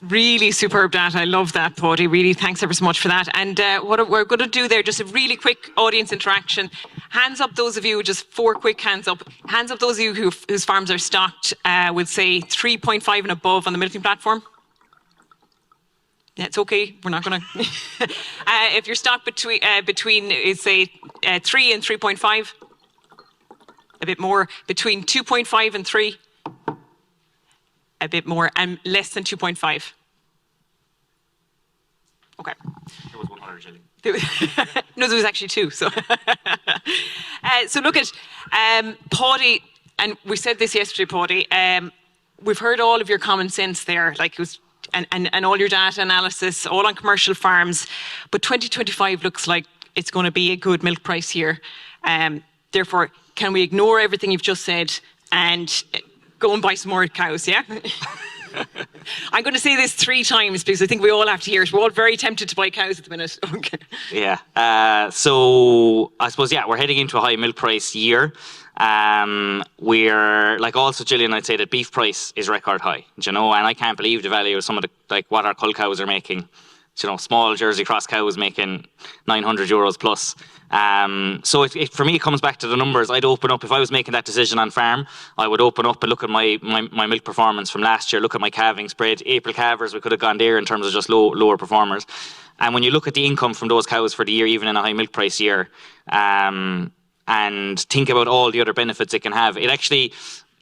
Really superb data. I love that, Paddy. Really, thanks ever so much for that. And what we're going to do there, just a really quick audience interaction. Hands up those of you, just 4 quick hands up. Hands up those of you whose farms are stocked with, say, 3.5 and above on the milking platform. Yeah, it's okay. We're not going to. If you're stocked between say, 3 and 3.5, a bit more. Between 2.5 and 3. A bit more, and less than 2.5. Okay. There was 100 shilling. No, there was actually 2. So, so look at Paddy, and we said this yesterday, Paddy. We've heard all of your common sense there, like it was, and all your data analysis, all on commercial farms. But 2025 looks like it's going to be a good milk price year. Therefore, can we ignore everything you've just said and go and buy some more cows, yeah? I'm going to say this 3 times because I think we all have to hear it. We're all very tempted to buy cows at the minute. Okay. Yeah. So I suppose, we're heading into a high milk price year. We're like also, Gillian, I'd say that beef price is record high, and I can't believe the value of some of the, like what our cull cows are making. Small Jersey cross cows making €900 plus. So for me, it comes back to the numbers. I'd open up, if I was making that decision on farm, I would open up and look at my milk performance from last year, look at my calving spread, April calvers, we could have gone there in terms of just lower performers. And when you look at the income from those cows for the year, even in a high milk price year, and think about all the other benefits it can have, it actually,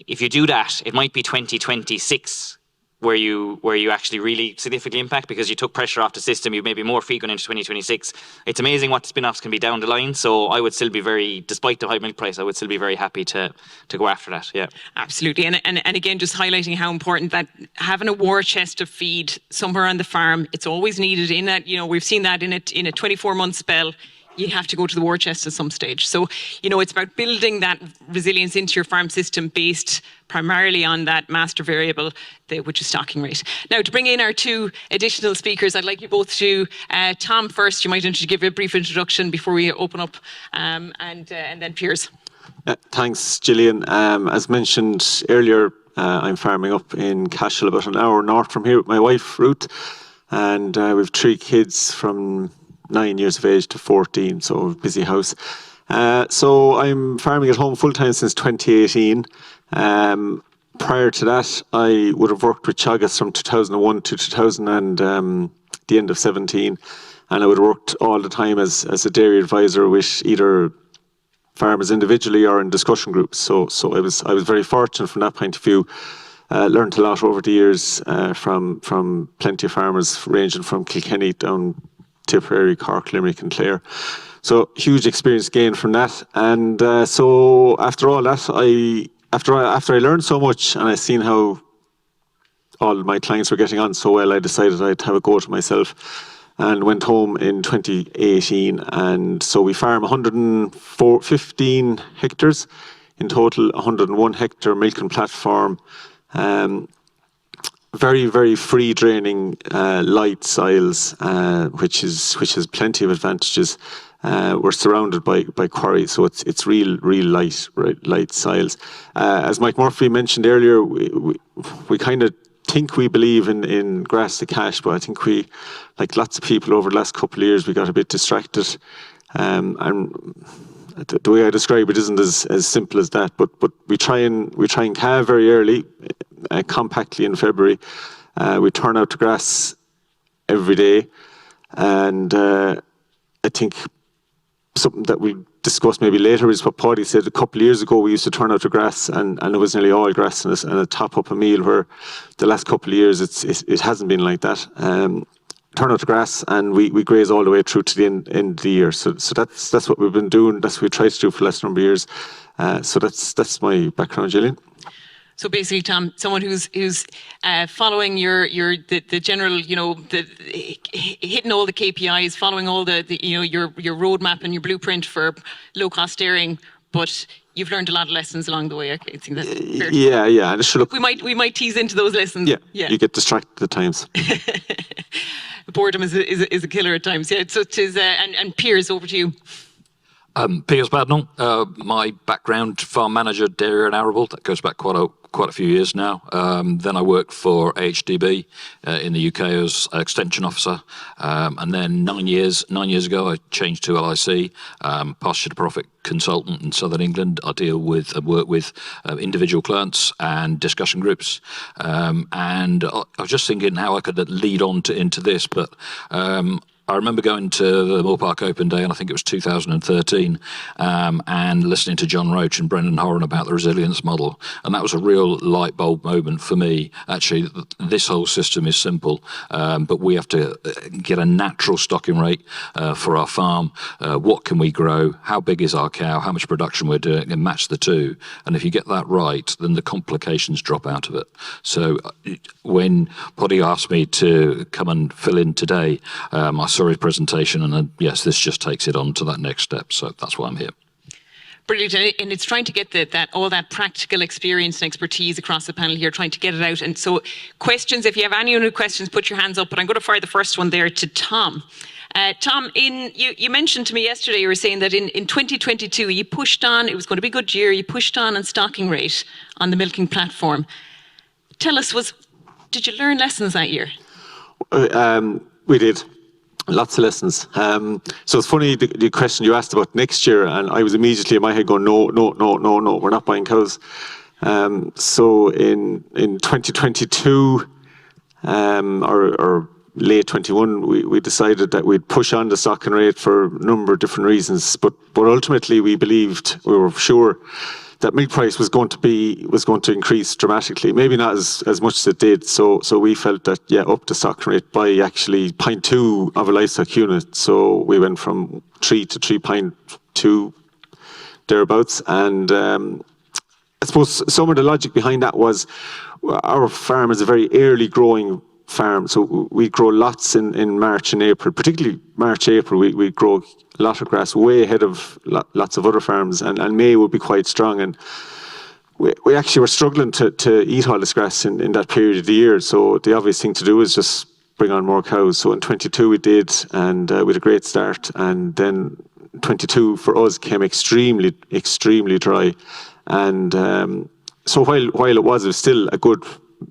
if you do that, it might be 2026 where you actually really significantly impact, because you took pressure off the system, you may be more feed going into 2026. It's amazing what the spin-offs can be down the line, so I would still be despite the high milk price, I would still be very happy to go after that, yeah. Absolutely, and again, just highlighting how important that having a war chest of feed somewhere on the farm, it's always needed in that, we've seen that in a 24-month spell. You have to go to the war chest at some stage. So, it's about building that resilience into your farm system based primarily on that master variable, which is stocking rate. Now, to bring in our 2 additional speakers, I'd like you both to, Tom first, you might give a brief introduction before we open up, and then Piers. Thanks, Gillian. As mentioned earlier, I'm farming up in Cashel, about an hour north from here with my wife, Ruth, and we've 3 kids from 9 years of age to 14, so a busy house. So I'm farming at home full-time since 2018. Prior to that, I would have worked with Teagasc from 2001 to 2000 and the end of 17. And I would have worked all the time as a dairy advisor with either farmers individually or in discussion groups. So I was very fortunate from that point of view. Learned a lot over the years from plenty of farmers ranging from Kilkenny down Tipperary, Cork, Limerick and Clare. So huge experience gained from that. And so after all that, after I learned so much and I seen how all my clients were getting on so well, I decided I'd have a go at myself and went home in 2018. And so we farm 115 hectares in total, 101 hectare milking platform. Very, very free draining, light soils, which has plenty of advantages. We're surrounded by quarries, so it's real light soils. As Mike Murphy mentioned earlier, we kind of think we believe in grass to cash, but I think we, like lots of people over the last couple of years, we got a bit distracted. And the way I describe it isn't as simple as that, but we try and calve very early, compactly in February. We turn out to grass every day, and I think something that we discuss maybe later is what Paddy said. A couple of years ago we used to turn out to grass and it was nearly all grass and a top up a meal, where the last couple of years it hasn't been like that. Turn out to grass and we graze all the way through to the end of the year. So that's what we've been doing. That's what we tried to do for the last number of years. So that's my background, Gillian. So basically, Tom, someone who's following the general, hitting all the KPIs, following all the your roadmap and your blueprint for low cost dairying, but you've learned a lot of lessons along the way. I think that's fair. Yeah. We might tease into those lessons. Yeah. You get distracted at times. Boredom is a killer at times. Yeah. So it is. And Piers, over to you. Piers Badnell, my background, farm manager, dairy and arable. That goes back quite a few years now. Then I worked for AHDB in the UK as extension officer, and then 9 years ago I changed to LIC, pasture to profit consultant in Southern England. I deal with and work with individual clients and discussion groups, and I was just thinking how I could lead on into this, but. I remember going to the Moore Park Open Day, and I think it was 2013, and listening to John Roach and Brendan Horan about the resilience model. And that was a real light bulb moment for me. Actually, this whole system is simple, but we have to get a natural stocking rate for our farm. What can we grow? How big is our cow? How much production we're doing? And match the two. And if you get that right, then the complications drop out of it. So when Poddy asked me to come and fill in today, I saw his presentation, and yes, this just takes it on to that next step. So that's why I'm here. Brilliant, and it's trying to get all that practical experience and expertise across the panel here, trying to get it out. And so, questions. If you have any other questions, put your hands up. But I'm going to fire the first one there to Tom. Tom, you mentioned to me yesterday, you were saying that in 2022 you pushed on. It was going to be a good year. You pushed on stocking rate on the milking platform. Tell us, did you learn lessons that year? We did. Lots of lessons. So it's funny, the question you asked about next year, and I was immediately in my head going, no, we're not buying cows. So in 2022 or late 21, we decided that we'd push on the stocking rate for a number of different reasons. But ultimately, we were sure that milk price was going to increase dramatically. Maybe not as much as it did. So we felt that up the stocking rate by actually 0.2 of a livestock unit. So we went from 3 to 3.2 thereabouts. And I suppose some of the logic behind that was our farm is a very early growing farm, so we grow lots in March and April, particularly March, April. We grow a lot of grass way ahead of lots of other farms, and May will be quite strong. And we actually were struggling to eat all this grass in that period of the year. So the obvious thing to do is just bring on more cows. So in 22 we did, and we had a great start. And then 22 for us came extremely dry. And so while it was still a good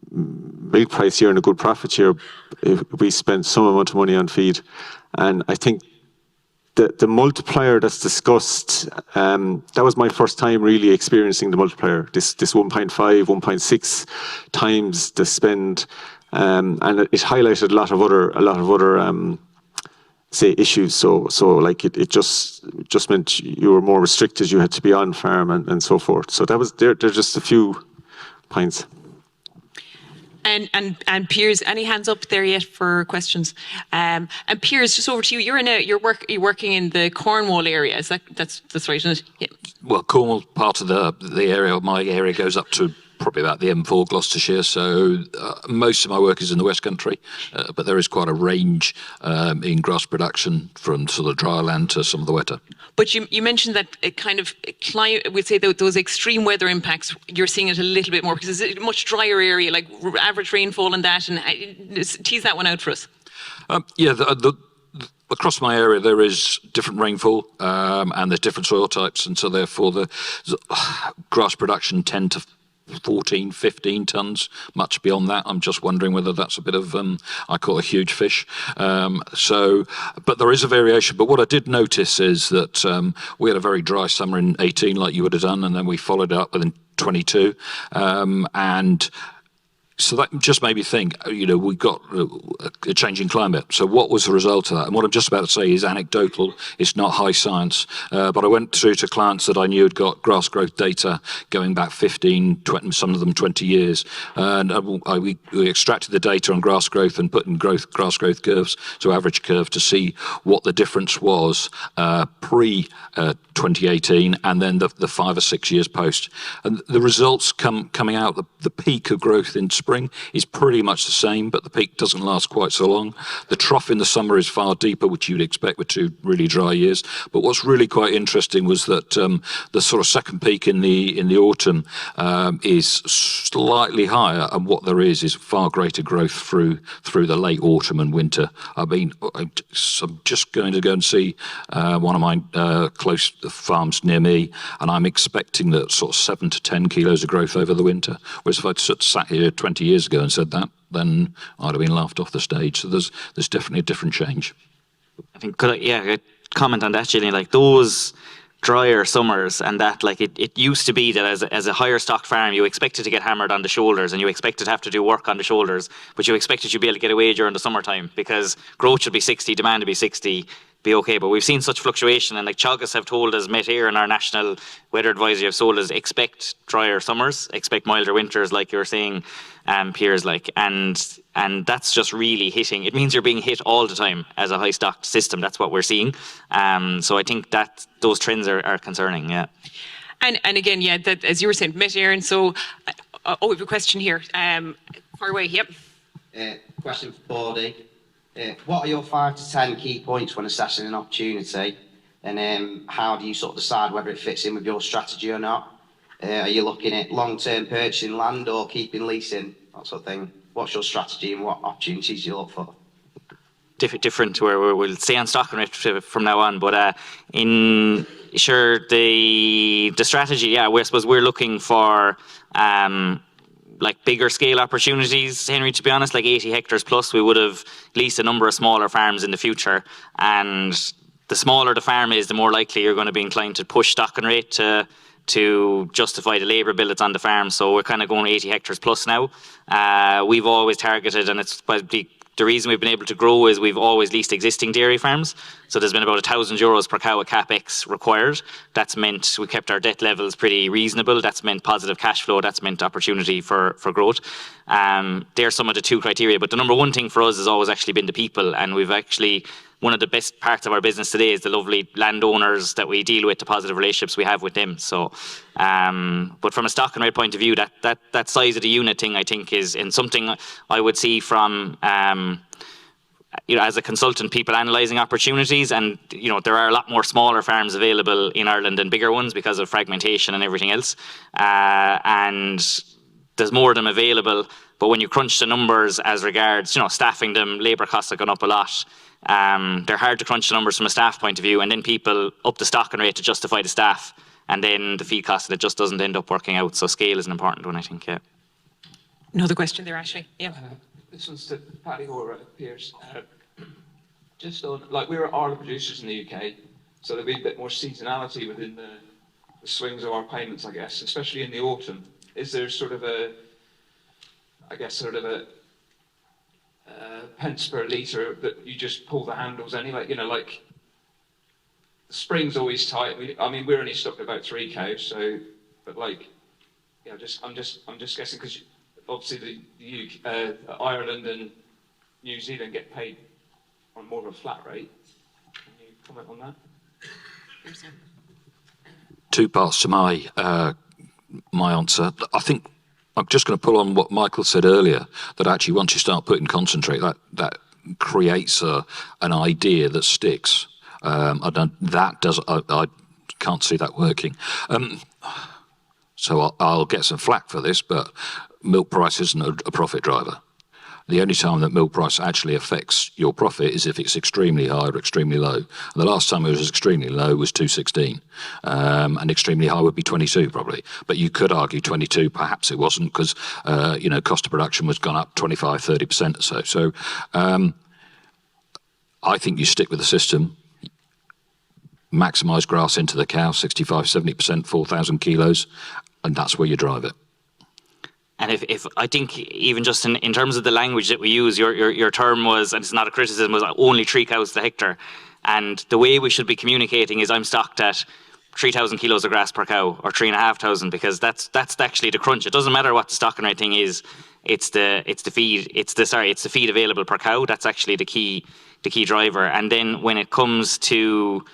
milk price year and a good profit year, we spent some amount of money on feed. And I think the multiplier that's discussed, that was my first time really experiencing the multiplier, this 1.5, 1.6 times the spend, and it highlighted a lot of other say issues. So like it just meant you were more restricted, you had to be on farm and so forth. So that was they're just a few points. And Piers, any hands up there yet for questions? And Piers, just over to you. You're working in the Cornwall area. That's right, isn't it? Yeah. Well, Cornwall, part of the area. My area goes up to probably about the M4, Gloucestershire. So most of my work is in the West Country, but there is quite a range in grass production from sort of dry land to some of the wetter. But you mentioned that it kind of climate, we'd say those extreme weather impacts, you're seeing it a little bit more because it's a much drier area, like average rainfall and that, and tease that one out for us. Across my area there is different rainfall and there's different soil types, and so therefore the grass production 10 to 14, 15 tonnes, much beyond that. I'm just wondering whether that's a bit of, I call a huge fish. But there is a variation. But what I did notice is that we had a very dry summer in 18, like you would have done, and then we followed it up within 22. And so that just made me think, we got a changing climate. So what was the result of that? And what I'm just about to say is anecdotal. It's not high science. But I went through to clients that I knew had got grass growth data going back 15, 20, some of them 20 years. And we extracted the data on grass growth and put in grass growth curves, so average curve, to see what the difference was pre-2018 and then the 5 or 6 years post. And the results coming out, the peak of growth in spring spring is pretty much the same, but the peak doesn't last quite so long. The trough in the summer is far deeper, which you'd expect with 2 really dry years. But what's really quite interesting was that the sort of second peak in the autumn is slightly higher, and what there is far greater growth through the late autumn and winter. I mean, I'm just going to go and see one of my close farms near me, and I'm expecting that sort of 7 to 10 kilos of growth over the winter. Whereas if I'd sat here 20 years ago and said that, then I'd have been laughed off the stage. So there's definitely a different change. I think, could comment on that, Gillian? Like those drier summers and that, like it used to be that as a higher stock farm, you expected to get hammered on the shoulders and you expected to have to do work on the shoulders, but you expected you'd be able to get away during the summertime because growth should be 60, demand to be 60, be okay. But we've seen such fluctuation, and like Teagasc have told us, Met Éireann, our national weather advisory, have told us expect drier summers, expect milder winters, like you're saying, Piers, like, and that's just really hitting. It means you're being hit all the time as a high stocked system. That's what we're seeing. So I think that those trends are concerning. Yeah. And again, that, as you were saying, Met Éireann. So, we have a question here. Far away. Yep. Question for Bordy. What are your 5 to 10 key points when assessing an opportunity, and how do you sort of decide whether it fits in with your strategy or not? Are you looking at long-term purchasing land or keeping leasing, that sort of thing? What's your strategy and what opportunities do you look for? Different where we'll stay on stock and rate from now on, but the strategy, I suppose we're looking for like bigger scale opportunities, Henry, to be honest, like 80 hectares plus. We would have leased a number of smaller farms in the future, and the smaller the farm is, the more likely you're going to be inclined to push stock and rate to justify the labour bill that's on the farm. So we're kind of going 80 hectares plus now. We've always targeted, and it's probably the reason we've been able to grow, is we've always leased existing dairy farms. So there's been about €1,000 per cow of capex required. That's meant we kept our debt levels pretty reasonable. That's meant positive cash flow. That's meant opportunity for growth. They're some of the two criteria. But the number one thing for us has always actually been the people. And we've actually, one of the best parts of our business today is the lovely landowners that we deal with, the positive relationships we have with them. So, but from a stock and rate point of view, that size of the unit thing, I think, is in something I would see from, as a consultant, people analysing opportunities, and there are a lot more smaller farms available in Ireland than bigger ones because of fragmentation and everything else, and there's more of them available. But when you crunch the numbers as regards, staffing them, labour costs have gone up a lot. They're hard to crunch the numbers from a staff point of view, and then people up the stock and rate to justify the staff, and then the feed cost, and it just doesn't end up working out. So scale is an important one, I think. Yeah. Another question there, Ashley. Yeah. This one's to Paddy or Piers. Just on, like, we're Ireland producers in the UK, so there'll be a bit more seasonality within the swings of our payments, I guess, especially in the autumn. Is there sort of a pence per litre that you just pull the handles anyway? Like the spring's always tight. We're only stuck at about 3 cows, so, but like, I'm just guessing, because obviously the UK, Ireland and New Zealand get paid on more of a flat rate. Can you comment on that? Two parts to my answer. I think I'm just going to pull on what Michael said earlier, that actually once you start putting concentrate, that creates an idea that sticks. I can't see that working. So I'll get some flack for this, but milk price isn't a profit driver. The only time that milk price actually affects your profit is if it's extremely high or extremely low. And the last time it was extremely low was 2.16, and extremely high would be 22 probably. But you could argue 22, perhaps it wasn't, because cost of production was gone up 25, 30% or so. So I think you stick with the system, maximise grass into the cow, 65, 70%, 4,000 kilos, and that's where you drive it. And if I think even just in terms of the language that we use, your term was, and it's not a criticism, was only 3 cows per hectare. And the way we should be communicating is I'm stocked at 3,000 kilos of grass per cow, or 3,500, because that's actually the crunch. It doesn't matter what the stocking rate thing is. It's the feed available per cow. That's actually the key driver. And then when it comes to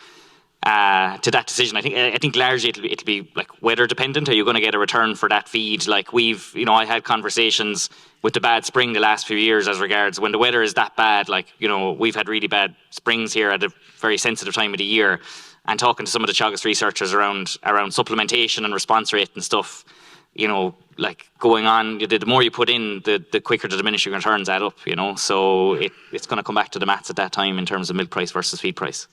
to that decision. I think largely it'll be like weather dependent. Are you going to get a return for that feed? Like I had conversations with the bad spring the last few years as regards when the weather is that bad. Like, we've had really bad springs here at a very sensitive time of the year, and talking to some of the Teagasc researchers around supplementation and response rate and stuff, like going on, the more you put in, the quicker the diminishing returns add up, so it's going to come back to the maths at that time in terms of milk price versus feed price.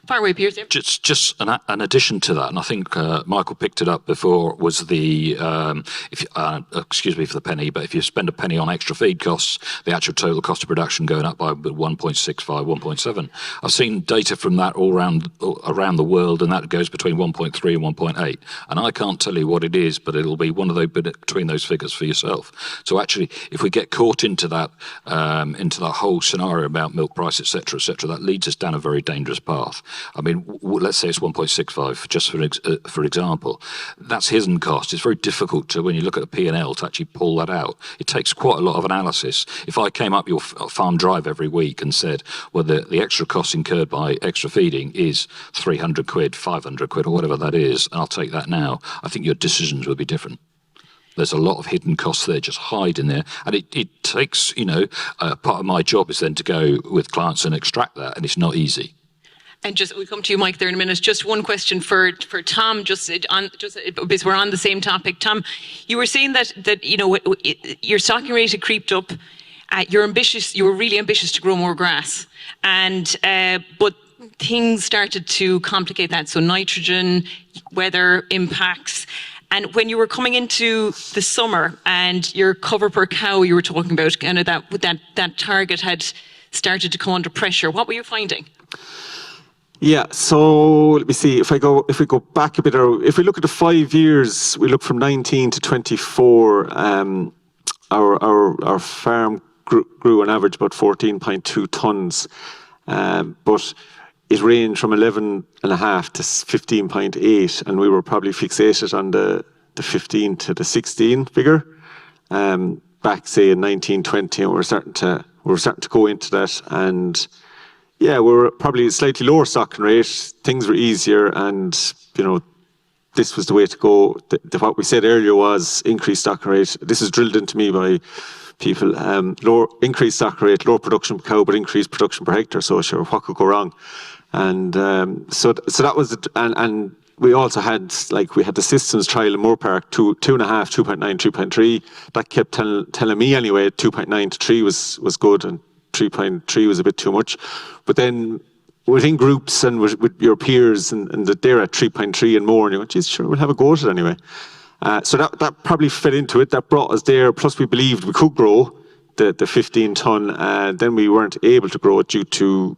Far away, Piers. Just an addition to that, and I think Michael picked it up before, was the excuse me for the penny, but if you spend a penny on extra feed costs, the actual total cost of production going up by 1.65, 1.7. I've seen data from that all around the world, and that goes between 1.3 and 1.8. And I can't tell you what it is, but it'll be one of those between those figures for yourself. So actually, if we get caught into that whole scenario about milk price, etc., that leads us down a very dangerous path. I mean, let's say it's 1.65, just for example. That's hidden cost. It's very difficult to, when you look at a P&L, to actually pull that out. It takes quite a lot of analysis. If I came up your farm drive every week and said, well, the extra cost incurred by extra feeding is 300 quid, 500 quid, or whatever that is, and I'll take that now, I think your decisions would be different. There's a lot of hidden costs there, just hide in there. And it takes, part of my job is then to go with clients and extract that, and it's not easy. And we'll come to you, Mike, there in a minute. Just one question for Tom, just because we're on the same topic. Tom, you were saying that your stocking rate had creeped up. You're ambitious. You were really ambitious to grow more grass, but things started to complicate that. So nitrogen, weather impacts. And when you were coming into the summer and your cover per cow, you were talking about kind of that target had started to come under pressure. What were you finding? Yeah, so let me see. If we go back a bit, or if we look at the 5 years, we look from 19 to 24. Our farm grew on average about 14.2 tons, but it ranged from 11.5 to 15.8, and we were probably fixated on the 15 to the 16 figure. Back say in 1920, and we're starting to go into that, and yeah, we were probably a slightly lower stocking rate. Things were easier, and this was the way to go. What we said earlier was increased stocking rate. This is drilled into me by people. Lower increased stocking rate, lower production per cow, but increased production per hectare. So sure, what could go wrong? And so that was and we also had we had the systems trial in Moorpark 2.5, 2.9, 2.3. That kept telling me anyway 2.9 to 3 was good, and 3.3 was a bit too much. But then within groups and with your peers and they're at 3.3 and more, and you go, geez, sure, we'll have a go at it anyway. So that probably fed into it. That brought us there. Plus we believed we could grow the 15 ton. Then we weren't able to grow it due to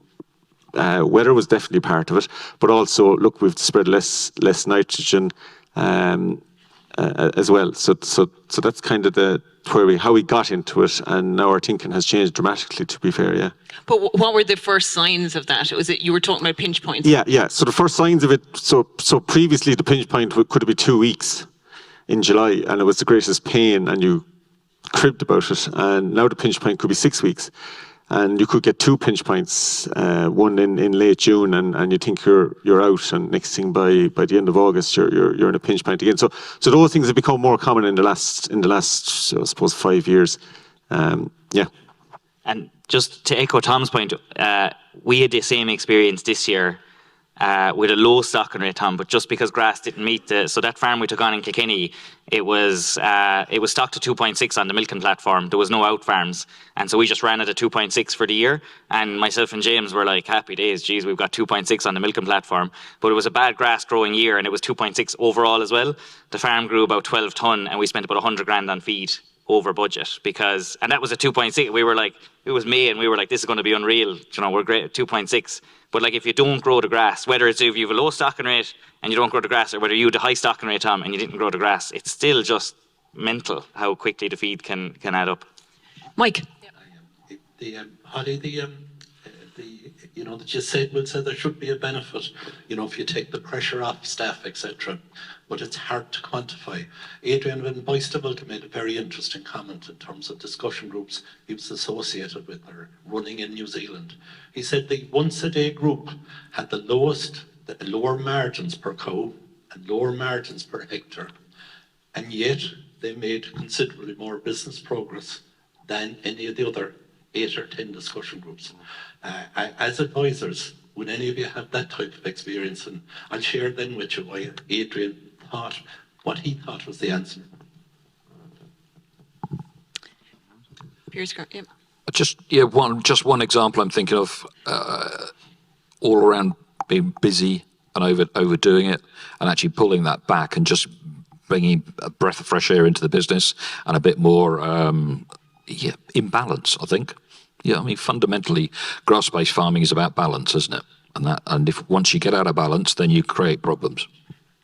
weather was definitely part of it. But also, look, we've spread less nitrogen as well. So that's kind of how we got into it, and now our thinking has changed dramatically, to be fair, yeah. But what were the first signs of that? Was it you were talking about pinch points? Yeah. So the first signs of it, so previously the pinch point could have been 2 weeks in July, and it was the greatest pain, and you cribbed about it. And now the pinch point could be 6 weeks, and you could get 2 pinch points, one in late June, and you think you're out, and next thing by the end of August you're in a pinch point again. So those things have become more common in the last I suppose 5 years. Yeah. And just to echo Tom's point, we had the same experience this year with a low stocking rate, Tom, but just because grass didn't meet so that farm we took on in Kilkenny, it was stocked to 2.6 on the milking platform. There was no out farms, and so we just ran it at 2.6 for the year. And myself and James were like, happy days, geez, we've got 2.6 on the milking platform. But it was a bad grass growing year, and it was 2.6 overall as well. The farm grew about 12 ton, and we spent about 100 grand on feed over budget, and that was a 2.6. We were like, it was May, and we were like, this is going to be unreal. We're great at 2.6. But if you don't grow the grass, whether it's if you have a low stocking rate and you don't grow the grass, or whether you had a high stocking rate, Tom, and you didn't grow the grass, it's still just mental how quickly the feed can add up. Mike. Holly, the you know, that you said will say there should be a benefit, you know, if you take the pressure off staff, etc. But it's hard to quantify. Adrian Van Boisteveld made a very interesting comment in terms of discussion groups he was associated with or running in New Zealand. He said the once a day group had the lower margins per cow and lower margins per hectare, and yet they made considerably more business progress than any of the other 8 or 10 discussion groups. As advisors, would any of you have that type of experience? And I'll share then with you why Adrian thought what he thought was the answer. Piers, yeah. Just one example I'm thinking of, all around being busy and overdoing it, and actually pulling that back and just bringing a breath of fresh air into the business and a bit more in balance, I think. Yeah, I mean, fundamentally, grass-based farming is about balance, isn't it? And if once you get out of balance, then you create problems.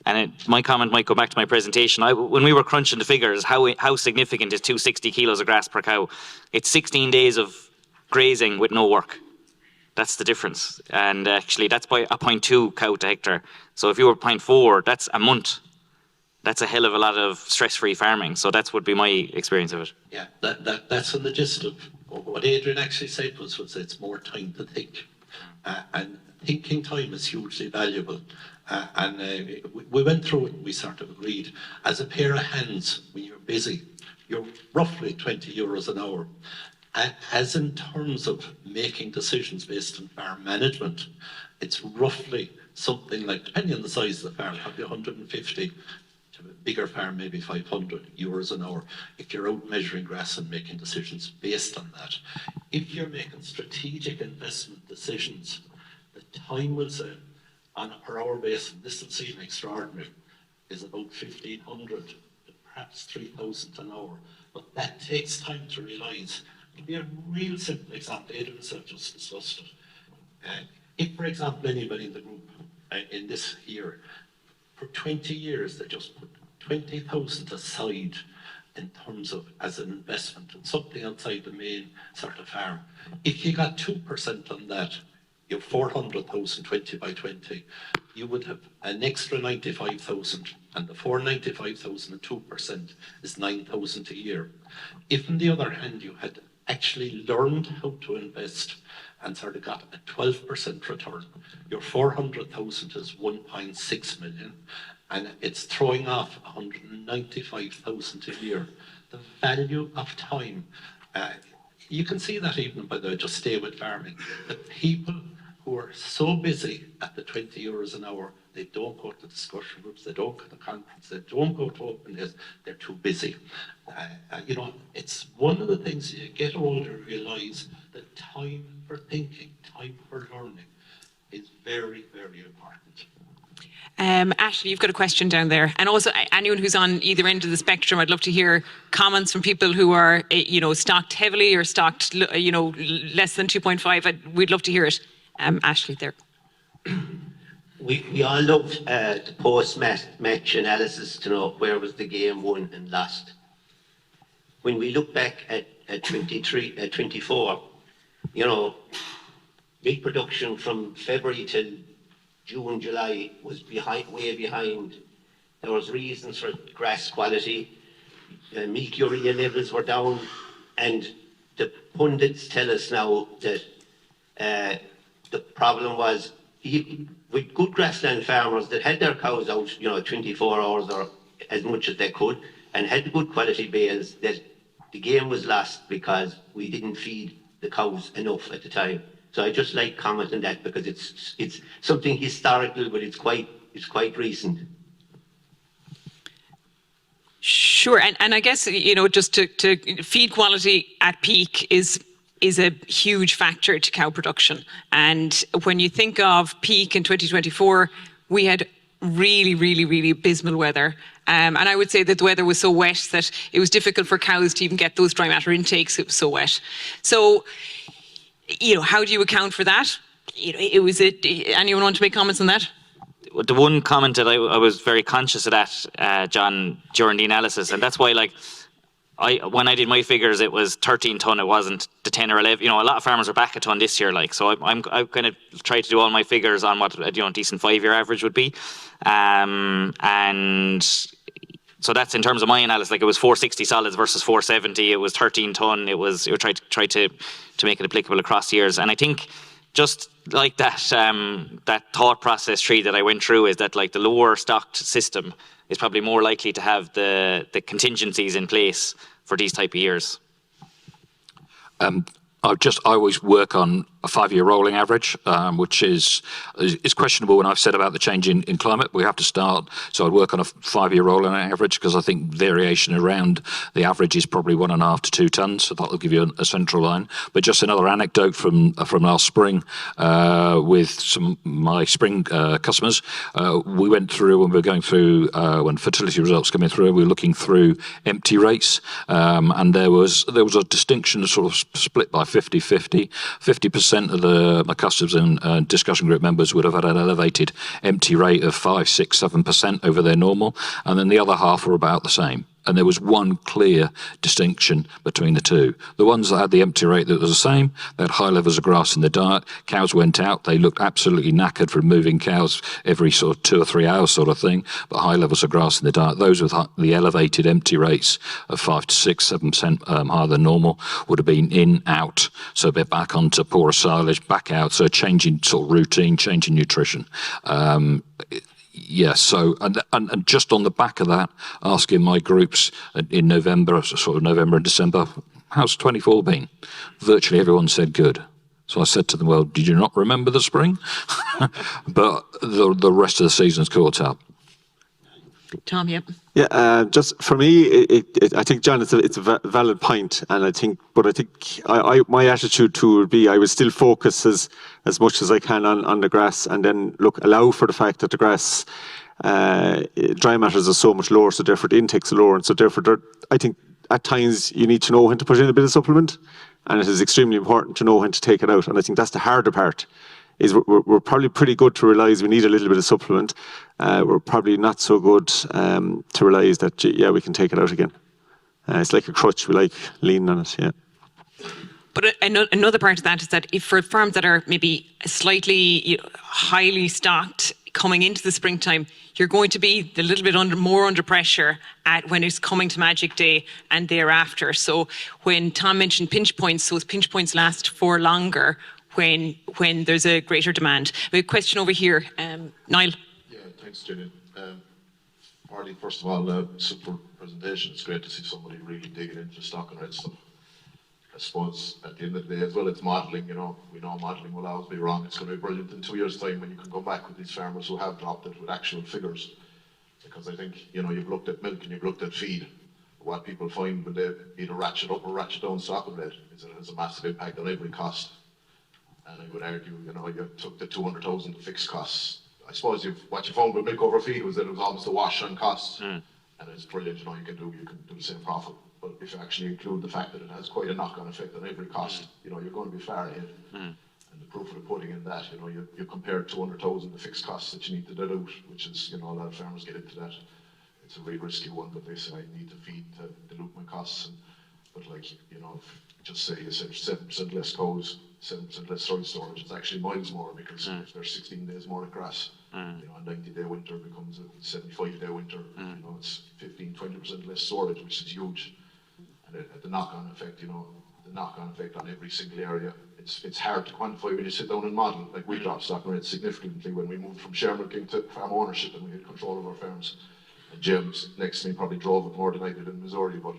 And my comment might go back to my presentation. When we were crunching the figures, how significant is 260 kilos of grass per cow? It's 16 days of grazing with no work. That's the difference. And actually, that's by a 0.2 cow to hectare. So if you were 0.4, that's a month. That's a hell of a lot of stress-free farming. So that would be my experience of it. Yeah, that's in the gist of what Adrian actually said was it's more time to think. And thinking time is hugely valuable. We went through it and we sort of agreed. As a pair of hands, when you're busy, you're roughly 20 euros an hour. As in terms of making decisions based on farm management, it's roughly something like, depending on the size of the farm, probably 150 to a bigger farm, maybe 500 euros an hour, if you're out measuring grass and making decisions based on that. If you're making strategic investment decisions, the time will say, on a per hour basis, and this will seem extraordinary, is about 1,500 to perhaps 3,000 an hour. But that takes time to realise. To be a real simple example, Adrian has just discussed it. If, for example, anybody in the group in this year, for 20 years, they just put 20,000 aside in terms of as an investment in something outside the main sort of farm. If you got 2% on that, you have 400,000, 20 by 20. You would have an extra 95,000, and the 495,000 and 2% is 9,000 a year. If, on the other hand, you had actually learned how to invest and sort of got a 12% return, your 400,000 is 1.6 million, and it's throwing off 195,000 a year. The value of time, you can see that even by the just stay with farming. The people who are so busy at the 20 euros an hour, they don't go to discussion groups, they don't go to conferences, they don't go to open days, they're too busy. You know, it's one of the things you get older, realise that time for thinking, time for learning is very, very important. Ashley, you've got a question down there. And also anyone who's on either end of the spectrum, I'd love to hear comments from people who are, stocked heavily or stocked, less than 2.5. We'd love to hear it. Ashley, there. We all loved the post-match analysis to know where was the game won and lost. When we look back at 24, milk production from February till June, July was way behind. There was reasons for grass quality. Milk urea levels were down, and the pundits tell us now that the problem was with good grassland farmers that had their cows out, 24 hours or as much as they could, and had good quality bales, that the game was lost because we didn't feed the cows enough at the time. So I just like commenting that because it's something historical, but it's quite recent. Sure, and I guess just to feed quality at peak is a huge factor to cow production. And when you think of peak in 2024, we had really, really, really abysmal weather. And I would say that the weather was so wet that it was difficult for cows to even get those dry matter intakes. It was so wet. So, how do you account for that? Anyone want to make comments on that? The one comment that I was very conscious of that, John, during the analysis, and that's why, when I did my figures, it was 13 ton. It wasn't the 10 or 11. You know, a lot of farmers are back a ton this year. Like, so I'm going to try to do all my figures on what a decent 5-year average would be, and so that's in terms of my analysis. Like, it was 460 solids versus 470. It was 13 ton. It was try to make it applicable across years. And I think just like that that thought process tree that I went through is that, like, the lower stocked system is probably more likely to have the contingencies in place for these type of years. I always work on a 5-year rolling average, which is questionable when I've said about the change in climate. We have to start, so I'd work on a 5-year rolling average, because I think variation around the average is probably 1.5 to 2 tons, so that'll give you a central line. But just another anecdote from last spring, with my spring customers, we went through, when we were going through, when fertility results coming through, we were looking through empty rates, and there was a distinction sort of split by 50-50. 50% of my customers and discussion group members would have had an elevated empty rate of 5, 6, 7% over their normal, and then the other half were about the same. And there was one clear distinction between the two. The ones that had the empty rate that was the same, they had high levels of grass in the diet. Cows went out, they looked absolutely knackered from moving cows every sort of 2 or 3 hours sort of thing, but high levels of grass in the diet. Those with the elevated empty rates of 5 to 6, 7% higher than normal would have been in, out, so a bit back onto poorer silage, back out, so changing sort of routine, changing nutrition. Yes, so and just on the back of that, asking my groups in November, sort of November and December, how's 24 been? Virtually everyone said good. So I said to them, well, did you not remember the spring? But the rest of the season's caught up. Tom, yep. Yeah, just for me, I think, John, it's a valid point, and I think my attitude too would be I would still focus as much as I can on the grass, and then allow for the fact that the grass dry matters are so much lower, so therefore the intakes are lower, and so therefore I think at times you need to know when to put in a bit of supplement, and it is extremely important to know when to take it out, and I think that's the harder part. Is we're probably pretty good to realise we need a little bit of supplement. We're probably not so good to realise that, yeah, we can take it out again. It's like a crutch. We like leaning on it, yeah. But another part of that is that if for farms that are maybe slightly highly stocked coming into the springtime, you're going to be a little bit more under pressure when it's coming to Magic Day and thereafter. So when Tom mentioned pinch points, those pinch points last for longer when there's a greater demand. We have a question over here. Niall. Yeah, thanks, Gillian. Harley, first of all, super presentation. It's great to see somebody really digging into stock and red stuff. I suppose at the end of the day as well, it's modelling, we know modelling will always be wrong. It's going to be brilliant in 2 years' time when you can go back with these farmers who have dropped it with actual figures. Because I think, you've looked at milk and you've looked at feed. What people find when they either ratchet up or ratchet down stock and red is that it has a massive impact on every cost. And I would argue, you took the 200,000 fixed costs. I suppose what you found with milk over feed was that it was almost a wash on costs. And it's brilliant, you can do the same profit. But if you actually include the fact that it has quite a knock-on effect on every cost, you're going to be far ahead. And the proof of the pudding in that, you compare 200,000 the fixed costs that you need to dilute, which is, a lot of farmers get into that. It's a really risky one, but they say I need to feed to dilute my costs. But just say you said 7% less cows, 7% less soil storage, it's actually miles more, because if there's 16 days more of grass, a 90-day winter becomes a 75-day winter. It's 15-20% less storage, which is huge. And the knock-on effect, the knock-on effect on every single area, it's hard to quantify when you sit down and model. Like, we dropped stock rates significantly when we moved from share milking to farm ownership, and we had control of our farms. And James next to me probably drove it more than I did in Missouri, but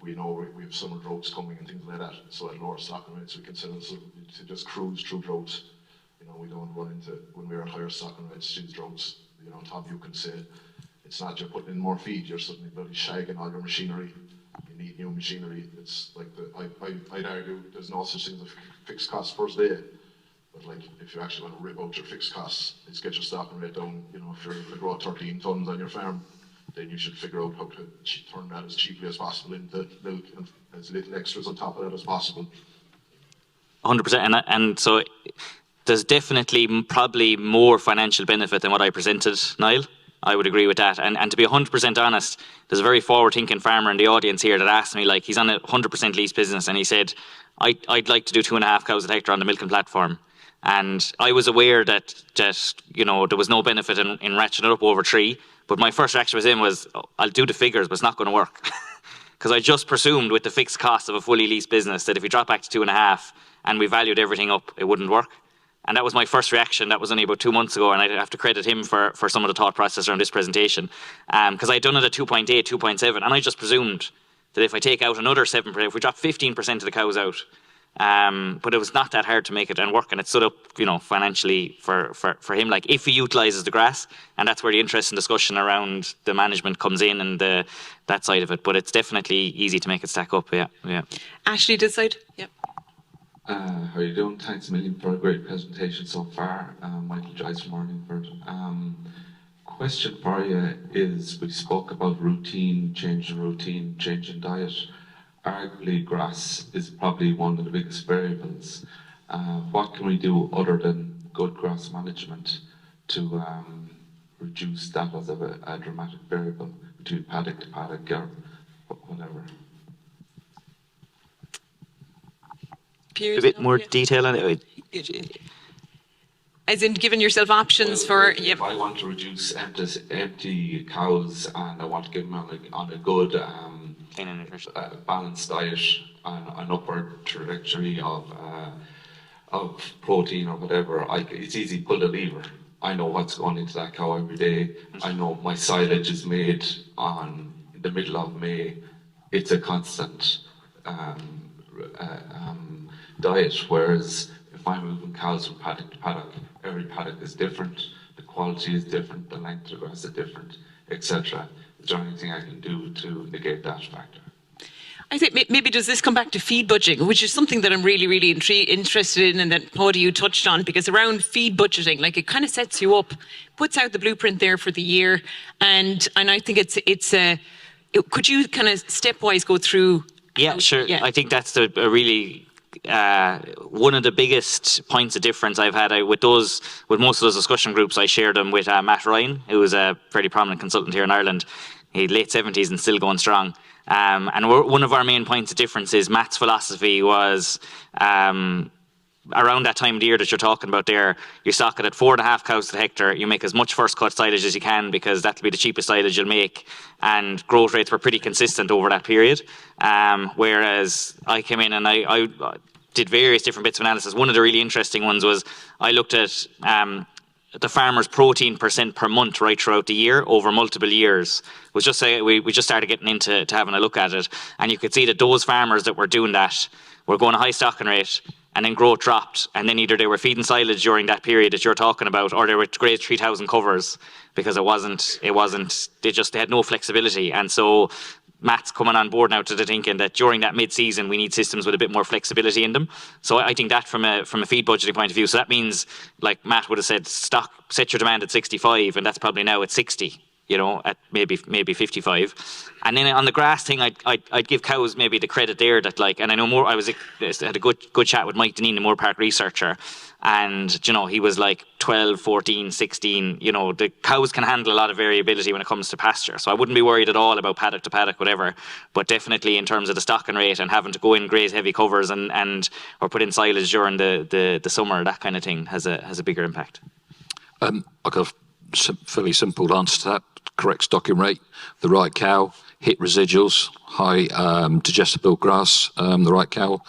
we know we have summer droughts coming and things like that. So at lower stocking rates, we can set us to just cruise through droughts. We don't run into, when we're at higher stocking rates, these droughts. Tom, you can say it's not you're putting in more feed, you're suddenly bloody shagging all your machinery. You need new machinery. It's like I'd argue there's no such thing as a fixed cost per day. But if you actually want to rip out your fixed costs, it's get your stocking rate down. If you're going to grow 13 tons on your farm, then you should figure out how to turn that as cheaply as possible into milk and as little extras on top of that as possible. 100%, and so there's definitely probably more financial benefit than what I presented, Niall. I would agree with that. And to be 100% honest, there's a very forward-thinking farmer in the audience here that asked me, like, he's on a 100% lease business, and he said, I'd like to do 2.5 cows a hectare on the milking platform. And I was aware that you know, there was no benefit in ratcheting it up over 3. But my first reaction was, I'll do the figures, but it's not going to work. Because I just presumed with the fixed cost of a fully leased business that if we dropped back to 2.5 and we valued everything up, it wouldn't work. And that was my first reaction. That was only about 2 months ago, and I have to credit him for some of the thought process around this presentation. Because I'd done it at 2.8, 2.7, and I just presumed that if I take out another 7%, if we drop 15% of the cows out, but it was not that hard to make it and work, and it stood up, you know, financially for him. Like, if he utilises the grass, and that's where the interesting discussion around the management comes in and that side of it. But it's definitely easy to make it stack up. Yeah. Ashley, this side. Yep. How are you doing? Thanks a million for a great presentation so far. Michael Joyce from Morningford. Question for you is, we spoke about routine, changing diet. Arguably, grass is probably one of the biggest variables. What can we do other than good grass management to reduce that as a dramatic variable between paddock to paddock or whatever? A bit more detail on it. As in giving yourself options for... If I want to reduce empty cows and I want to give them on a good balanced diet, an upward trajectory of protein or whatever, it's easy to pull the lever. I know what's going into that cow every day. I know my silage is made on the middle of May. It's a constant diet, whereas if I'm moving cows from paddock to paddock, every paddock is different, the quality is different, the length of the grass is different, etc. Is there anything I can do to negate that factor? I think maybe does this come back to feed budgeting, which is something that I'm really, really interested in, and that Paddy, you touched on, because around feed budgeting, like, it kind of sets you up, puts out the blueprint there for the year, and I think could you kind of stepwise go through? Yeah, sure. Yeah. I think that's a really one of the biggest points of difference I've had with most of those discussion groups. I shared them with Matt Ryan, who is a very prominent consultant here in Ireland. He's late 70s and still going strong. And one of our main points of difference is Matt's philosophy was around that time of the year that you're talking about there, you stock it at 4.5 cows to the hectare, you make as much first cut silage as you can because that'll be the cheapest silage you'll make, and growth rates were pretty consistent over that period. Whereas I came in and I did various different bits of analysis. One of the really interesting ones was I looked at the farmer's protein percent per month right throughout the year over multiple years. We just started getting into having a look at it, and you could see that those farmers that were doing that were going a high stocking rate, and then growth dropped, and then either they were feeding silage during that period that you're talking about, or they were grazed 3,000 covers because they had no flexibility. And so Matt's coming on board now to the thinking that during that mid-season we need systems with a bit more flexibility in them. So I think that from a feed budgeting point of view, so that means, like Matt would have said, set your demand at 65, and that's probably now at 60. You know, at maybe 55, and then on the grass thing, I'd give cows maybe the credit there that, like, and I know more. I had a good chat with Mike Deneen, the Moore Park researcher, and you know, he was like 12, 14, 16. You know, the cows can handle a lot of variability when it comes to pasture, so I wouldn't be worried at all about paddock to paddock, whatever. But definitely in terms of the stocking rate and having to go in graze heavy covers and or put in silage during the summer, that kind of thing has a bigger impact. I got a fairly simple answer to that. Correct stocking rate, the right cow, hit residuals, high digestible grass, the right cow,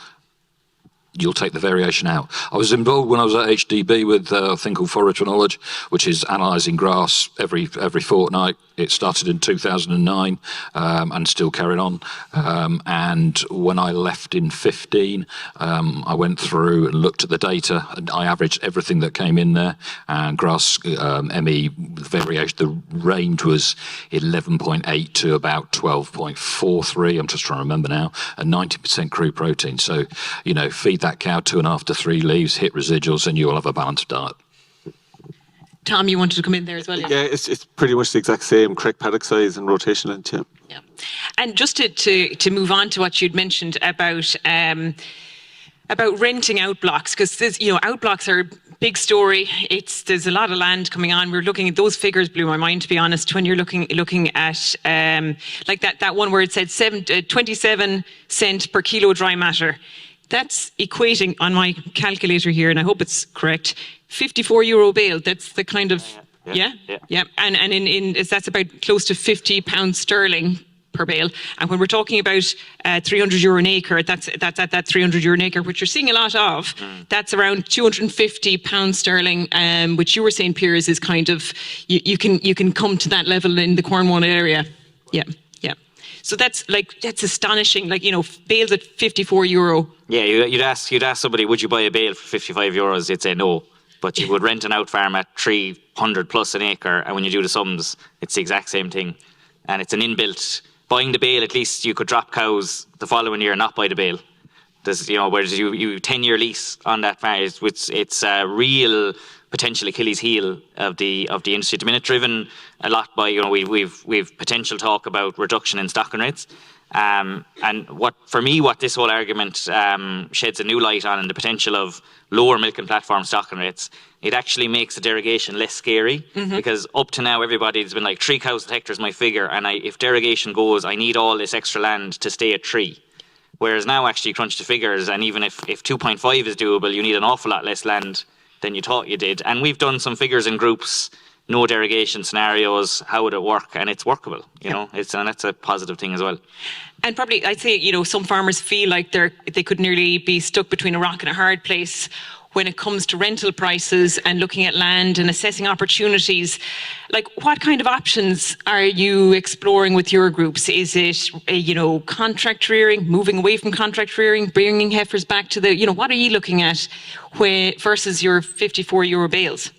you'll take the variation out. I was involved when I was at HDB with a thing called Forage for Knowledge, which is analysing grass every fortnight. It started in 2009 and still carried on. And when I left in 15, I went through and looked at the data, and I averaged everything that came in there. And grass ME variation, the range was 11.8 to about 12.43. I'm just trying to remember now, and 90% crude protein. So, you know, feed that cow 2.5 to 3 leaves, hit residuals, and you'll have a balanced diet. Tom, you wanted to come in there as well? Yeah, it's pretty much the exact same, correct paddock size and rotation length, yeah. Yeah. And just to move on to what you'd mentioned about about renting out blocks, because out blocks are a big story. There's a lot of land coming on. We're looking at those figures, blew my mind, to be honest, when you're looking at like that one where it said 27 cent per kilo dry matter. That's equating on my calculator here, and I hope it's correct, €54 bail. That's the kind of yeah. And that's about close to £50 sterling per bale. And when we're talking about €300 an acre, that's at that €300 an acre, which you're seeing a lot of. That's around £250 sterling, which you were saying, Piers, is kind of you can come to that level in the Cornwall area. Yeah. So that's astonishing. Bales at €54. Yeah, you'd ask somebody, would you buy a bale for €55? You'd say no. But you would rent an out farm at 300 plus an acre, and when you do the sums, it's the exact same thing. And it's an inbuilt. Buying the bale, at least you could drop cows the following year and not buy the bale. There's, whereas you 10-year lease on that farm, it's a real potential Achilles heel of the industry. At the minute, driven a lot by we've potential talk about reduction in stocking rates. And what this whole argument sheds a new light on, and the potential of lower milk and platform stocking rates, it actually makes the derogation less scary, because up to now everybody's been like 3 cows a hectare is my figure, and if derogation goes, I need all this extra land to stay at 3. Whereas now actually you crunch the figures, and even if 2.5 is doable, you need an awful lot less land than you thought you did. And we've done some figures in groups, no derogation scenarios, how would it work? And it's workable, and that's a positive thing as well. And probably, I'd say, some farmers feel like they could nearly be stuck between a rock and a hard place when it comes to rental prices and looking at land and assessing opportunities. Like, what kind of options are you exploring with your groups? Is it, contract rearing, moving away from contract rearing, bringing heifers back to what are you looking at versus your €54 bales?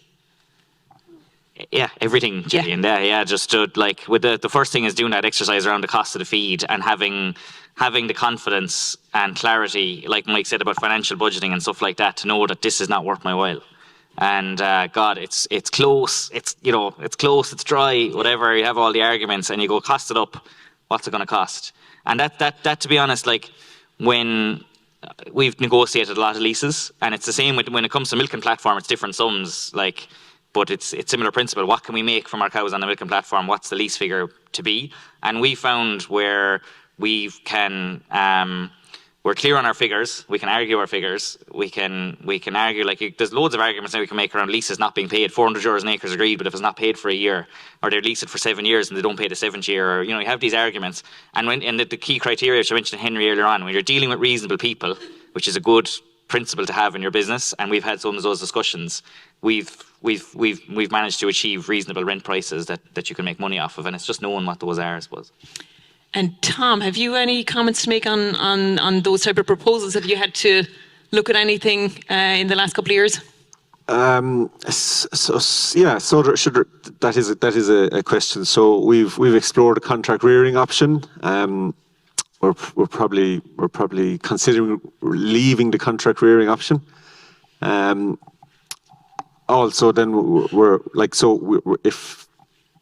Yeah, everything, Gillian. Yeah, just with the first thing is doing that exercise around the cost of the feed, and having the confidence and clarity, like Mike said, about financial budgeting and stuff like that, to know that this is not worth my while. And God, it's close. It's close. It's dry. Whatever. You have all the arguments, and you go, cost it up. What's it going to cost? And that to be honest, when we've negotiated a lot of leases, and it's the same when it comes to milk and platform, it's different sums. But it's similar principle. What can we make from our cows on the milking platform? What's the lease figure to be? And we found where we can, we're clear on our figures. We can argue our figures. We can argue, there's loads of arguments now we can make around leases not being paid. €400 an acre is agreed, but if it's not paid for a year, or they lease it for 7 years and they don't pay the 7th year, or you have these arguments. And the key criteria, which I mentioned to Henry earlier on, when you're dealing with reasonable people, which is a good principle to have in your business, and we've had some of those discussions, we've managed to achieve reasonable rent prices that you can make money off of, and it's just knowing what those are, I suppose. And Tom, have you any comments to make on those type of proposals? Have you had to look at anything in the last couple of years? That is a question. So we've explored a contract rearing option. We're probably considering leaving the contract rearing option. Also, then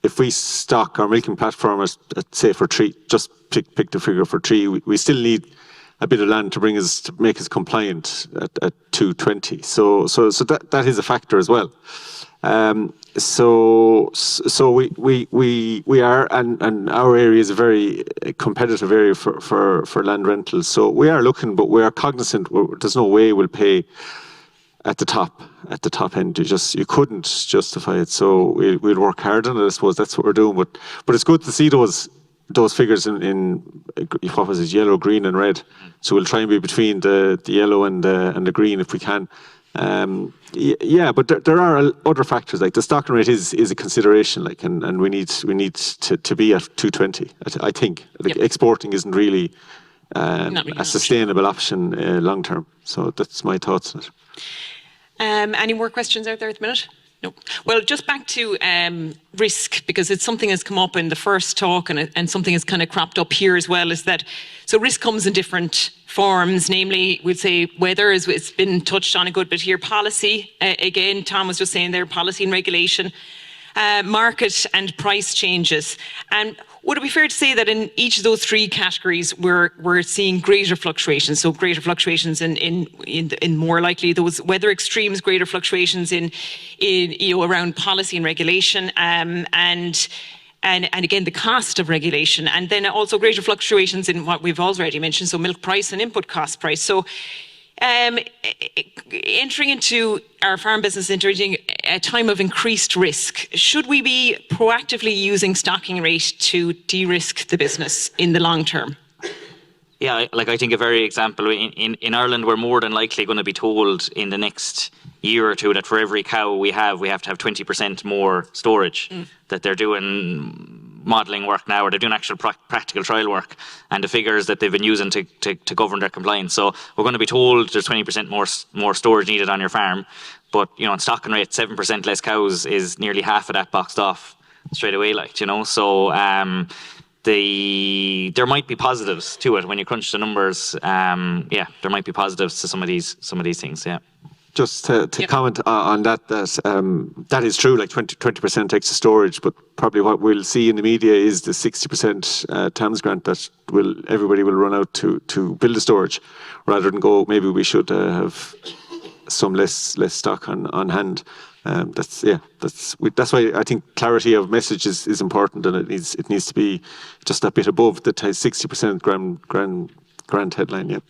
if we stock our milking platform at say for 3, just pick the figure for 3, we still need a bit of land to make us compliant at 220. So that is a factor as well. So we are, and our area is a very competitive area for land rentals. So we are looking, but we are cognizant. There's no way we'll pay at the top end. You couldn't justify it. So we'll work hard on it. I suppose that's what we're doing. But it's good to see those figures in what was it, yellow, green, and red. So we'll try and be between the yellow and the green if we can. But there are other factors, like the stocking rate is a consideration, and we need to be at 220. I think exporting isn't really a sustainable option long term. So that's my thoughts on it. Any more questions out there at the minute? No. Well, just back to risk, because it's something that's come up in the first talk, and something has kind of cropped up here as well, is that so risk comes in different forms, namely, we'd say weather, as it's been touched on a good bit here, policy, again, Tom was just saying there, policy and regulation, market and price changes. And would it be fair to say that in each of those three categories, we're seeing greater fluctuations? So greater fluctuations in more likely those weather extremes, greater fluctuations in around policy and regulation, and again the cost of regulation, and then also greater fluctuations in what we've already mentioned, so milk price and input cost price. So entering into our farm business, entering a time of increased risk, should we be proactively using stocking rate to de-risk the business in the long term? Yeah, like I think a very example, in Ireland, we're more than likely going to be told in the next year or two that for every cow we have to have 20% more storage, that they're doing modelling work now, or they're doing actual practical trial work, and the figures that they've been using to govern their compliance. So we're going to be told there's 20% more storage needed on your farm, but in stocking rate, 7% less cows is nearly half of that boxed off straight away, so there might be positives to it when you crunch the numbers. There might be positives to some of these things. Yeah. Just to comment on that, that is true, like 20% extra storage, but probably what we'll see in the media is the 60% TAMS grant that everybody will run out to build the storage, rather than go, maybe we should have some less stock on hand. That's why I think clarity of message is important, and it needs to be just a bit above the 60% grant headline. Yeah.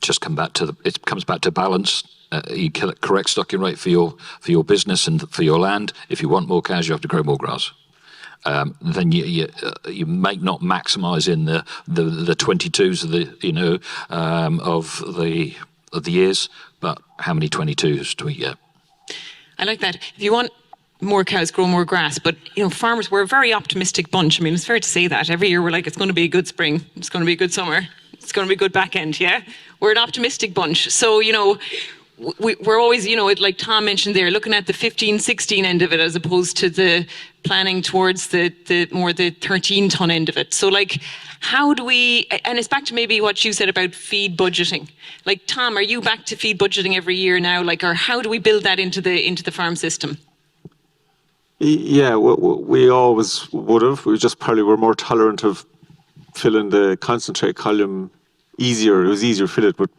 It comes back to balance. You correct stocking rate for your business and for your land. If you want more cows, you have to grow more grass. Then you may not maximise in the 22s of the years, but how many 22s do we get? I like that. If you want more cows, grow more grass. But farmers, we're a very optimistic bunch. I mean, it's fair to say that every year we're like, it's going to be a good spring, it's going to be a good summer, it's going to be a good back end. Yeah, we're an optimistic bunch. So we're always, like Tom mentioned there, looking at the 15-16 end of it as opposed to the planning towards the 13-ton end of it. So how do we, and it's back to maybe what you said about feed budgeting. Like, Tom, are you back to feed budgeting every year now? Or how do we build that into the farm system? Yeah, we always would have. We just probably were more tolerant of filling the concentrate column easier. It was easier to fill it, but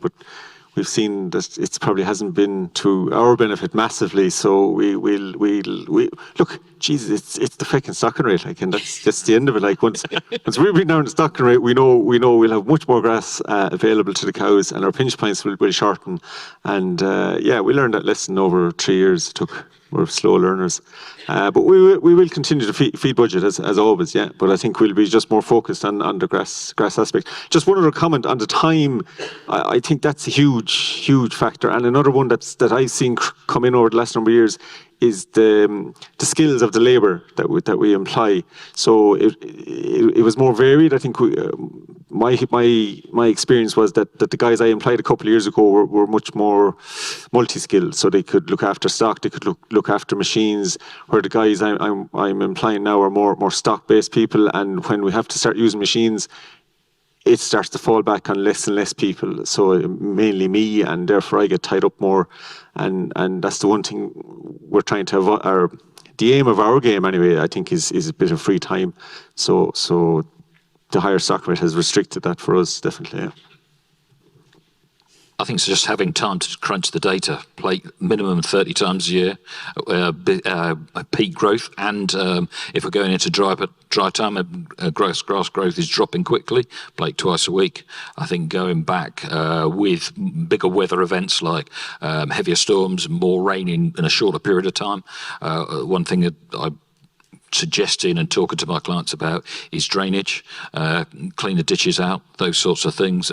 we've seen that it probably hasn't been to our benefit massively. So we look, Jesus, it's the fucking stocking rate, and that's the end of it. Once we bring down the stocking rate, we know we'll have much more grass available to the cows, and our pinch points will shorten. And we learned that lesson over 3 years. We're slow learners, but we will continue to feed budget as always. Yeah, but I think we'll be just more focused on the grass aspect. Just one other comment on the time. I think that's a huge factor, and another one that I've seen come in over the last number of years is the skills of the labour that we employ. So it was more varied. I think my experience was that the guys I employed a couple of years ago were much more multi-skilled. So they could look after stock, they could look after machines. Where the guys I'm employing now are more stock-based people, and when we have to start using machines, it starts to fall back on less and less people. So mainly me, and therefore I get tied up more. And that's the one thing we're trying to avoid. The aim of our game, anyway, I think, is a bit of free time. So the higher stock rate has restricted that for us, definitely. Yeah. I think it's just having time to crunch the data, play minimum 30 times a year, peak growth, and if we're going into dry time, grass growth is dropping quickly, plate twice a week. I think going back with bigger weather events like heavier storms and more rain in a shorter period of time, one thing that I suggesting and talking to my clients about is drainage, clean the ditches out, those sorts of things.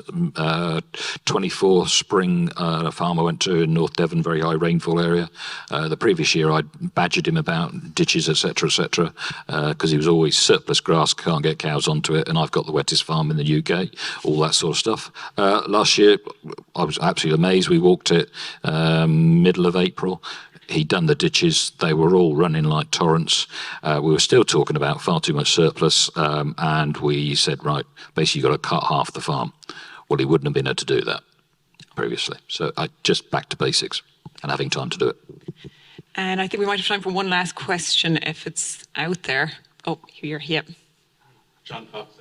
24 spring, a farm I went to in North Devon, very high rainfall area. The previous year I badgered him about ditches, etc., because he was always surplus grass, can't get cows onto it, and I've got the wettest farm in the UK, all that sort of stuff. Last year I was absolutely amazed. We walked it middle of April. He'd done the ditches, they were all running like torrents. We were still talking about far too much surplus, and we said, right, basically you've got to cut half the farm. Well, he wouldn't have been able to do that previously. So I just back to basics and having time to do it. And I think we might have time for one last question if it's out there. Oh, you're here. John Fox,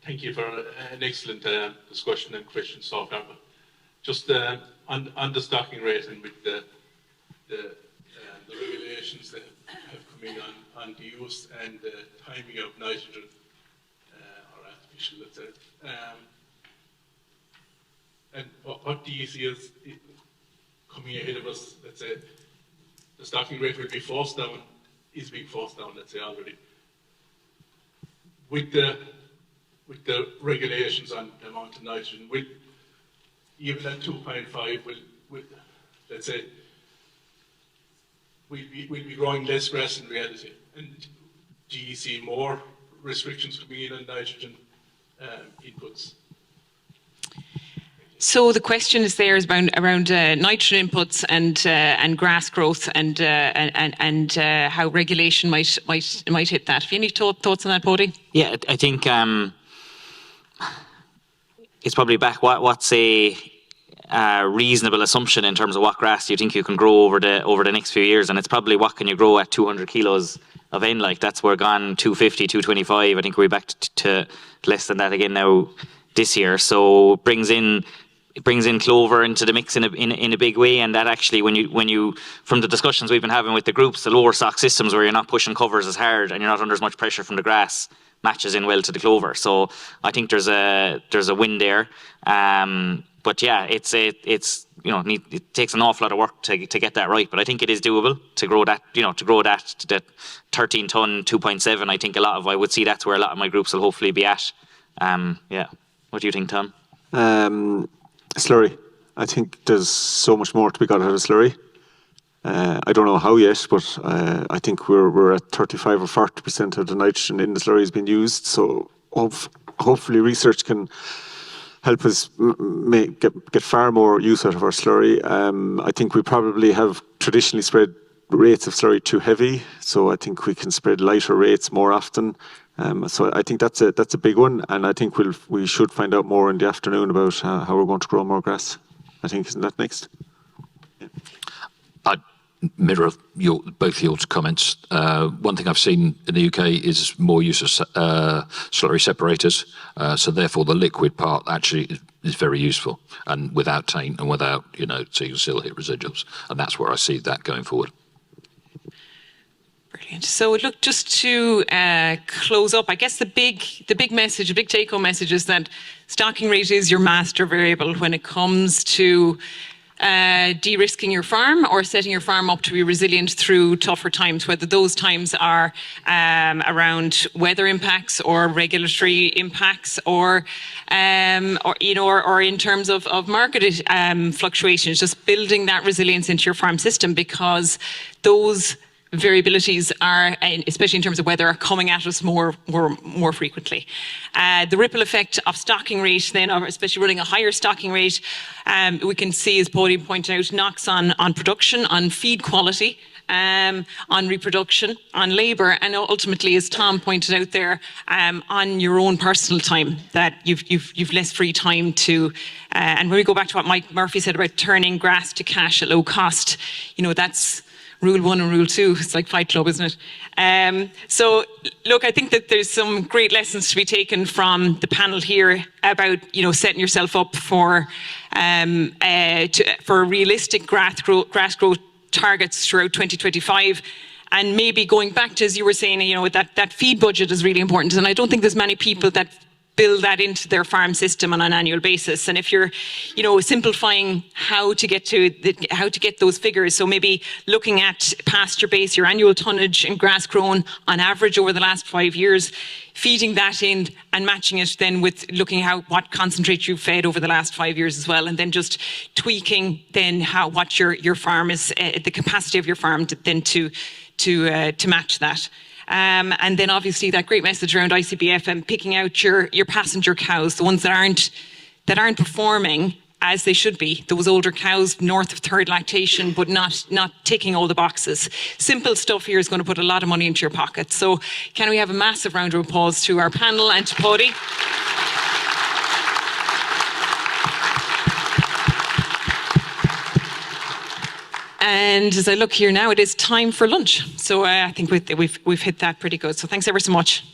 thank you for an excellent discussion and question so far. But just on the stocking rate and with the regulations that have come in on the use and the timing of nitrogen or artificial, let's say. And what do you see as coming ahead of us? Let's say the stocking rate will be forced down, is being forced down, let's say already. With the regulations on the amount of nitrogen, will even at 2.5, will let's say we'll be growing less grass in reality. And do you see more restrictions coming in on nitrogen inputs? So the question is there is around nitrogen inputs and grass growth and how regulation might hit that. Have you any thoughts on that, Bodie? Yeah, I think it's probably back. What's a reasonable assumption in terms of what grass do you think you can grow over the next few years? And it's probably what can you grow at 200 kilos of N. Like that's we're gone 250, 225. I think we're back to less than that again now this year. So it brings in clover into the mix in a big way, and that actually when you from the discussions we've been having with the groups, the lower stock systems where you're not pushing covers as hard and you're not under as much pressure from the grass matches in well to the clover. So I think there's a win there. But yeah, it takes an awful lot of work to get that right. But I think it is doable to grow that to that 13 ton 2.7. I think I would see that's where a lot of my groups will hopefully be at. Yeah. What do you think, Tom? Slurry. I think there's so much more to be got out of slurry. I don't know how yet, but I think we're at 35 or 40% of the nitrogen in the slurry has been used. So hopefully research can help us get far more use out of our slurry. I think we probably have traditionally spread rates of slurry too heavy, so I think we can spread lighter rates more often. So I think that's a big one, and I think we should find out more in the afternoon about how we're going to grow more grass. I think isn't that next? Yeah. I mirror both your comments. One thing I've seen in the UK is more use of slurry separators, so therefore the liquid part actually is very useful and without taint and without so you can still hit residuals, and that's where I see that going forward. Brilliant. So look, just to close up, I guess the big message, the big take-home message is that stocking rate is your master variable when it comes to de-risking your farm or setting your farm up to be resilient through tougher times, whether those times are around weather impacts or regulatory impacts or in terms of market fluctuations, just building that resilience into your farm system, because those variabilities are, especially in terms of weather, are coming at us more frequently. The ripple effect of stocking rate then, or especially running a higher stocking rate, we can see, as Bodie pointed out, knocks on production, on feed quality, on reproduction, on labour, and ultimately, as Tom pointed out there, on your own personal time, that you've less free time to. And when we go back to what Mike Murphy said about turning grass to cash at low cost, that's Rule 1 and Rule 2, it's like Fight Club, isn't it? So, look, I think that there's some great lessons to be taken from the panel here about, setting yourself up for realistic grass growth targets throughout 2025. And maybe going back to, as you were saying, that feed budget is really important. And I don't think there's many people that build that into their farm system on an annual basis. And if you're, simplifying how to get those figures, so maybe looking at pasture base, your annual tonnage in grass grown on average over the last 5 years, feeding that in and matching it then with looking what concentrate you've fed over the last 5 years as well, and then just tweaking then what your farm is, the capacity of your farm to match that. And then obviously that great message around ICBF and picking out your passenger cows, the ones that aren't performing as they should be, those older cows north of third lactation, but not ticking all the boxes. Simple stuff here is going to put a lot of money into your pocket. So can we have a massive round of applause to our panel and to Bodie? And as I look here now, it is time for lunch. So I think we've hit that pretty good. So thanks ever so much.